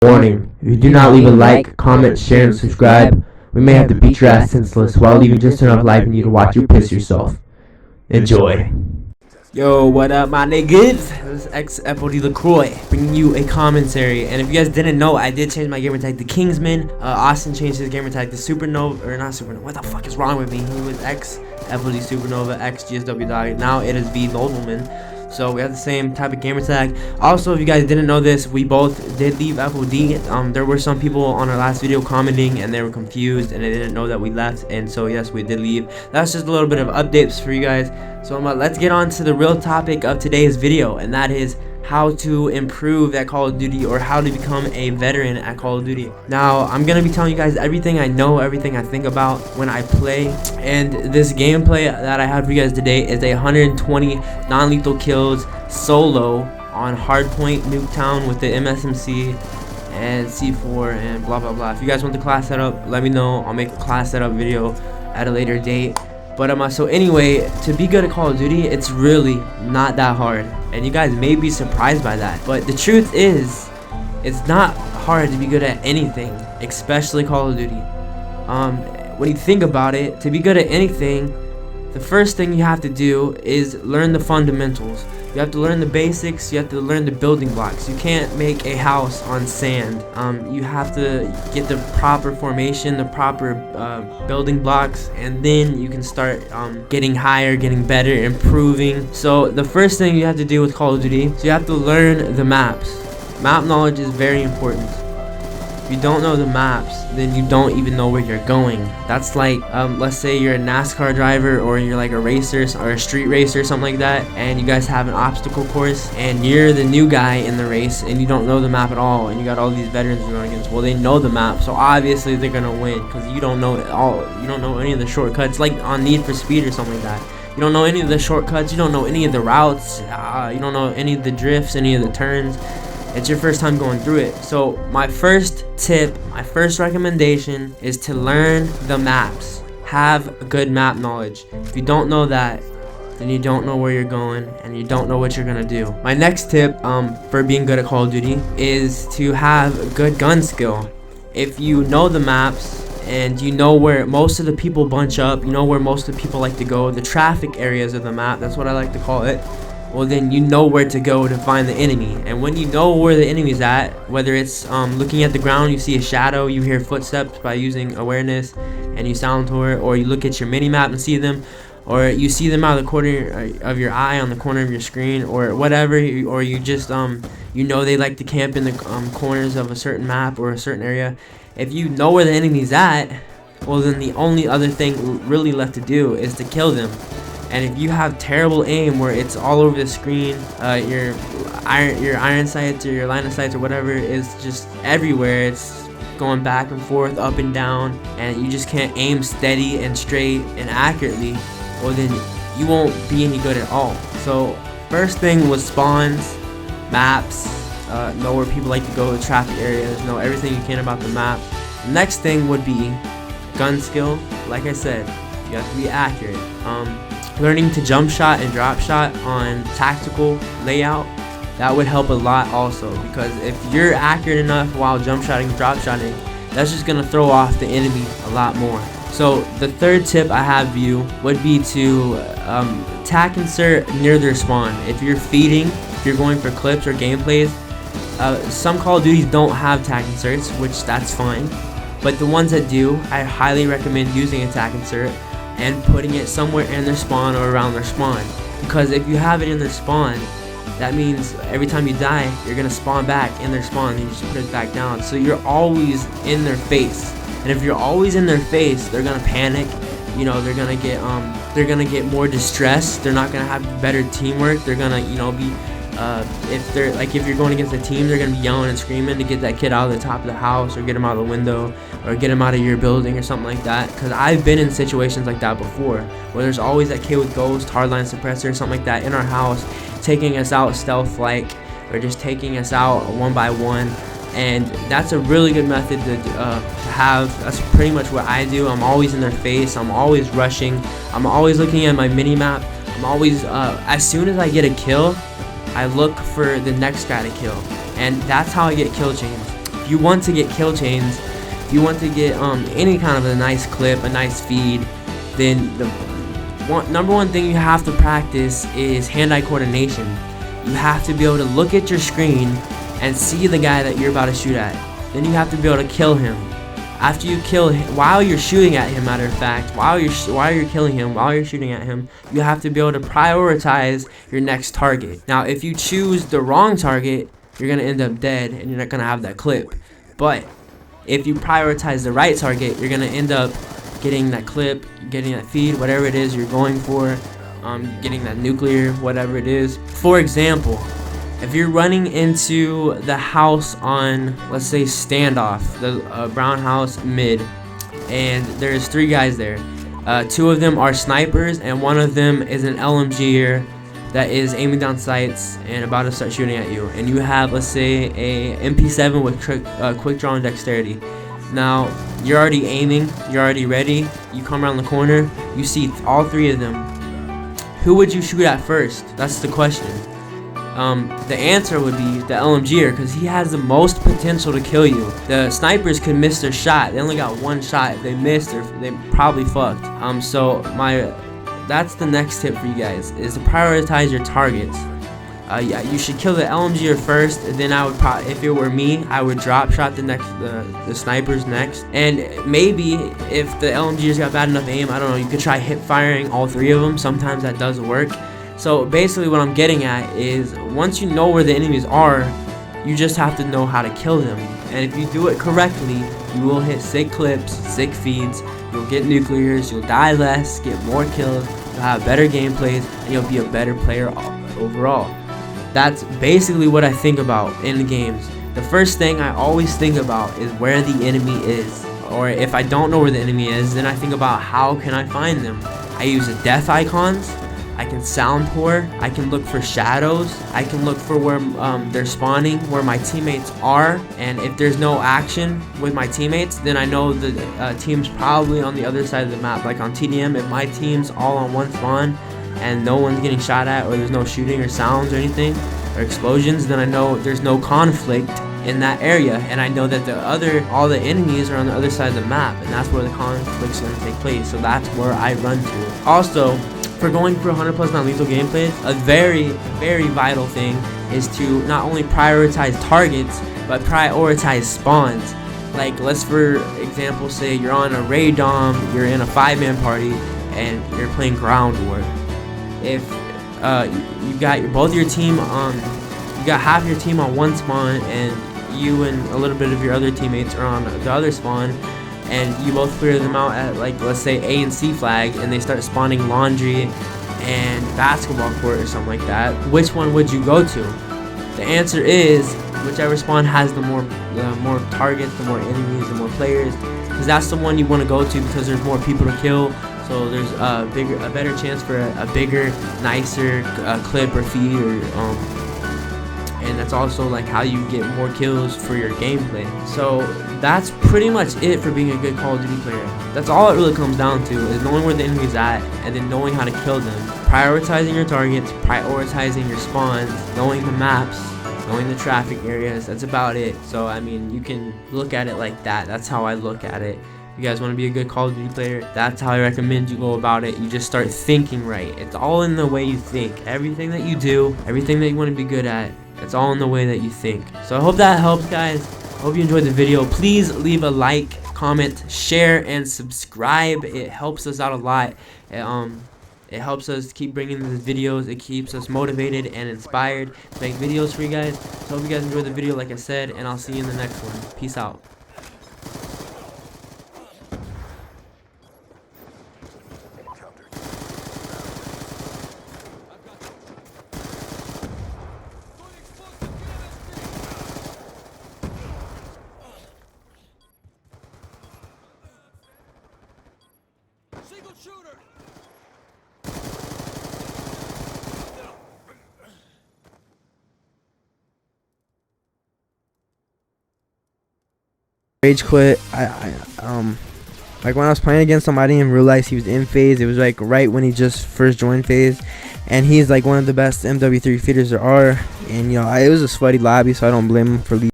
Warning, if you do not leave a like, comment, share, and subscribe, we may have to beat your ass senseless while leaving just enough life in you to watch you piss yourself. Enjoy. Yo, what up, my niggas? This is X-FOD LaCroix bringing you a commentary. And if you guys didn't know, I did change my gamertag to Kingsman. Austin changed his gamertag to Supernova, or not Supernova. What the fuck is wrong with me? He was X-FOD Supernova, X-GSW Dog. Now it is V Nobleman. So we have the same type of gamer tag. Also, if you guys didn't know this, we both did leave FOD. There were some people on our last video commenting and they were confused and they didn't know that we left. And so yes, we did leave. That's just a little bit of updates for you guys. So let's get on to the real topic of today's video, and that is how to improve at Call of Duty, or how to become a veteran at Call of Duty. Now, I'm gonna be telling you guys everything I know, everything I think about when I play, and this gameplay that I have for you guys today is a 120 non-lethal kills solo on Hardpoint Nuketown with the MSMC and C4 and blah blah blah. If you guys want the class setup, let me know. I'll make a class setup video at a later date. But so anyway, to be good at Call of Duty, it's really not that hard, and you guys may be surprised by that, but the truth is, it's not hard to be good at anything, especially Call of Duty. When you think about it, to be good at anything, the first thing you have to do is learn the fundamentals. You have to learn the basics. You have to learn the building blocks. You can't make a house on sand. You have to get the proper formation, the proper building blocks, and then you can start getting higher, getting better, improving. So the first thing you have to do with Call of Duty, so you have to learn the maps. Map knowledge is very important. If you don't know the maps, then you don't even know where you're going. That's like, let's say you're a NASCAR driver, or you're like a racer or a street racer or something like that, and you guys have an obstacle course, and you're the new guy in the race, and you don't know the map at all, and you got all these veterans you're going against. Well, they know the map, so obviously they're gonna win, because you don't know it all. You don't know any of the shortcuts, like on Need for Speed or something like that. You don't know any of the shortcuts. You don't know any of the routes. You don't know any of the drifts, any of the turns. It's your first time going through it. So my first tip, my first recommendation is to learn the maps. Have good map knowledge. If you don't know that, then you don't know where you're going, and you don't know what you're gonna do. My next tip for being good at Call of Duty is to have good gun skill. If you know the maps, and you know where most of the people bunch up, you know where most of the people like to go, the traffic areas of the map, that's what I like to call it, well then you know where to go to find the enemy. And when you know where the enemy's at, whether it's looking at the ground, you see a shadow, you hear footsteps by using awareness and you sound to it, or you look at your mini map and see them, or you see them out of the corner of your eye, on the corner of your screen, or whatever, or you just you know they like to camp in the corners of a certain map or a certain area. If you know where the enemy's at, well then the only other thing really left to do is to kill them. And if you have terrible aim where it's all over the screen, your iron sights or your line of sights or whatever is just everywhere, it's going back and forth, up and down, and you just can't aim steady and straight and accurately, well then you won't be any good at all. So first thing was spawns, maps, know where people like to go, the traffic areas, know everything you can about the map. Next thing would be gun skill. Like I said, you have to be accurate. Learning to jump shot and drop shot on tactical layout, that would help a lot also, because if you're accurate enough while jump shotting and drop shotting, that's just gonna throw off the enemy a lot more. So the third tip I have for you would be to tack insert near their spawn. If you're feeding, if you're going for clips or gameplays, some Call of Duties don't have tack inserts, which that's fine, but the ones that do, I highly recommend using a tack insert and putting it somewhere in their spawn or around their spawn. Because if you have it in their spawn, that means every time you die, you're gonna spawn back in their spawn and you just put it back down. So you're always in their face. And if you're always in their face, they're gonna panic. You know, they're gonna get more distressed. They're not gonna have better teamwork. They're gonna, you know, be if you're going against a team, they're gonna be yelling and screaming to get that kid out of the top of the house, or get him out of the window, or get him out of your building or something like that. Because I've been in situations like that before, where there's always that kid with ghost, hardline suppressor, or something like that in our house, taking us out stealth like, or just taking us out one by one. And that's a really good method to have. That's pretty much what I do. I'm always in their face. I'm always rushing. I'm always looking at my mini map. I'm always as soon as I get a kill, I look for the next guy to kill, and that's how I get kill chains. If if you want to get kill chains, if you want to get any kind of a nice clip, a nice feed, then the number one thing you have to practice is hand-eye coordination. You have to be able to look at your screen and see the guy that you're about to shoot at. Then you have to be able to kill him. After you kill him, while you're shooting at him, matter of fact, while you're killing him, while you're shooting at him, you have to be able to prioritize your next target. Now, if you choose the wrong target, you're gonna end up dead, and you're not gonna have that clip. But if you prioritize the right target, you're gonna end up getting that clip, getting that feed, whatever it is you're going for, getting that nuclear, whatever it is. For example, if you're running into the house on, let's say, standoff, the brown house mid, and there's 3 guys there, 2 of them are snipers, and 1 of them is an LMGer that is aiming down sights and about to start shooting at you, and you have, let's say, a MP7 with quick draw and dexterity. Now, you're already aiming, you're already ready, you come around the corner, you see all 3 of them. Who would you shoot at first? That's the question. The answer would be the LMGer, because he has the most potential to kill you. The snipers could miss their shot. They only got 1 shot. If they missed, they probably fucked. That's the next tip for you guys, is to prioritize your targets. Yeah, you should kill the LMGer first, and then I would if it were me, I would drop shot the snipers next. And maybe if the LMGers got bad enough aim, I don't know, you could try hip firing all 3 of them. Sometimes that does work. So basically what I'm getting at is, once you know where the enemies are, you just have to know how to kill them. And if you do it correctly, you will hit sick clips, sick feeds, you'll get nuclears, you'll die less, get more kills, you'll have better gameplays, and you'll be a better player overall. That's basically what I think about in the games. The first thing I always think about is where the enemy is. Or if I don't know where the enemy is, then I think about how can I find them. I use the death icons. I can sound pour, I can look for shadows, I can look for where they're spawning, where my teammates are, and if there's no action with my teammates, then I know the team's probably on the other side of the map. Like on TDM, if my team's all on 1 spawn and no one's getting shot at, or there's no shooting or sounds or anything, or explosions, then I know there's no conflict in that area, and I know that all the enemies are on the other side of the map, and that's where the conflict's going to take place. So that's where I run to. Also, for going for 100+ non-lethal gameplays, a very, very vital thing is to not only prioritize targets, but prioritize spawns. Like, let's for example say you're on a raid dom, you're in a 5-man party, and you're playing ground war. If you got both your team on, you got half your team on 1 spawn, and you and a little bit of your other teammates are on the other spawn, and you both clear them out at, like, let's say A and C flag, and they start spawning laundry and basketball court or something like that, which one would you go to? The answer is whichever spawn has the more targets, the more enemies, the more players, because that's the one you want to go to, because there's more people to kill. So there's a better chance for a bigger, nicer clip or feed, or and that's also like how you get more kills for your gameplay. So that's pretty much it for being a good Call of Duty player. That's all it really comes down to, is knowing where the enemy's at, and then knowing how to kill them. Prioritizing your targets, prioritizing your spawns, knowing the maps, knowing the traffic areas. That's about it. So I mean, you can look at it like that. That's how I look at it. If you guys want to be a good Call of Duty player, that's how I recommend you go about it. You just start thinking right. It's all in the way you think. Everything that you do, everything that you want to be good at, it's all in the way that you think. So I hope that helps, guys. I hope you enjoyed the video. Please leave a like, comment, share, and subscribe. It helps us out a lot. It helps us keep bringing these videos. It keeps us motivated and inspired to make videos for you guys. So I hope you guys enjoyed the video, like I said, and I'll see you in the next one. Peace out. Rage quit. Like when I was playing against him, I didn't even realize he was in phase. It was like right when he just first joined phase, and he's like one of the best MW3 feeders there are. And you know, it was a sweaty lobby, so I don't blame him for leaving.